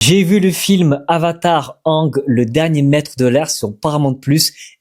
J'ai vu le film Avatar Aang, le dernier maître de l'air sur Paramount+,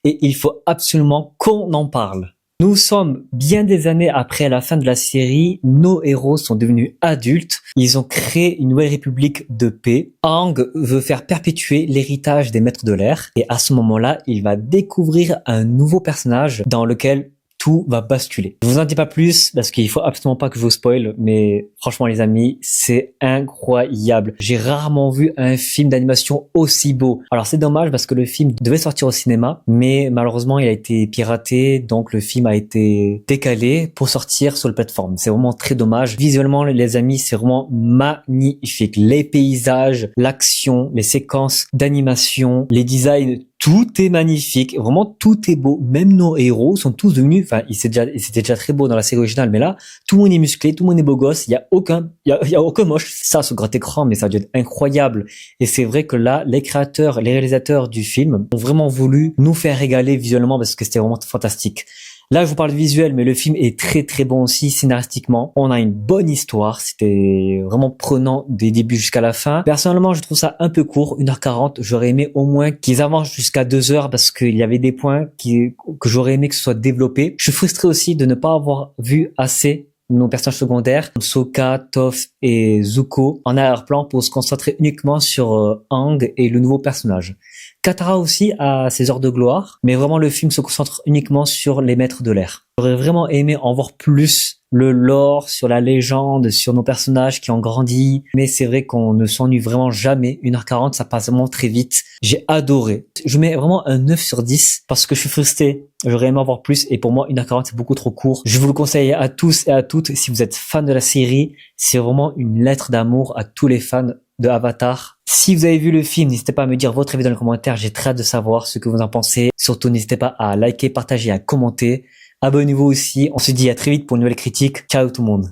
et il faut absolument qu'on en parle. Nous sommes bien des années après la fin de la série, nos héros sont devenus adultes, ils ont créé une nouvelle république de paix. Aang veut faire perpétuer l'héritage des maîtres de l'air, et à ce moment-là, il va découvrir un nouveau personnage dans lequel tout va basculer. Je vous en dis pas plus parce qu'il faut absolument pas que je vous spoil, mais franchement les amis, c'est incroyable. J'ai rarement vu un film d'animation aussi beau. Alors c'est dommage parce que le film devait sortir au cinéma, mais malheureusement il a été piraté, donc le film a été décalé pour sortir sur la plateforme. C'est vraiment très dommage. Visuellement les amis, c'est vraiment magnifique. Les paysages, l'action, les séquences d'animation, les designs, tout est magnifique, vraiment tout est beau. Même nos héros sont tous devenus, enfin, c'était déjà très beau dans la série originale, mais là, tout le monde est musclé, tout le monde est beau gosse. Il y a aucun moche. Ça, sur grand écran, mais ça a dû être incroyable. Et c'est vrai que là, les créateurs, les réalisateurs du film ont vraiment voulu nous faire régaler visuellement parce que c'était vraiment fantastique. Là, je vous parle de visuel, mais le film est très très bon aussi scénaristiquement. On a une bonne histoire, c'était vraiment prenant des débuts jusqu'à la fin. Personnellement, je trouve ça un peu court, 1h40. J'aurais aimé au moins qu'ils avancent jusqu'à 2 heures parce qu'il y avait des points que j'aurais aimé que ce soit développé. Je suis frustré aussi de ne pas avoir vu assez nos personnages secondaires, Sokka, Toph et Zuko, en arrière-plan pour se concentrer uniquement sur Aang et le nouveau personnage. Katara aussi a ses heures de gloire, mais vraiment le film se concentre uniquement sur les maîtres de l'air. J'aurais vraiment aimé en voir plus le lore, sur la légende, sur nos personnages qui ont grandi, mais c'est vrai qu'on ne s'ennuie vraiment jamais. 1h40, ça passe vraiment très vite. J'ai adoré. Je mets vraiment un 9 sur 10 parce que je suis frustré. J'aurais aimé en voir plus et pour moi 1h40 c'est beaucoup trop court. Je vous le conseille à tous et à toutes si vous êtes fans de la série. C'est vraiment une lettre d'amour à tous les fans de Avatar. Si vous avez vu le film, n'hésitez pas à me dire votre avis dans les commentaires. J'ai très hâte de savoir ce que vous en pensez. Surtout, n'hésitez pas à liker, partager, à commenter. Abonnez-vous aussi. On se dit à très vite pour une nouvelle critique. Ciao tout le monde.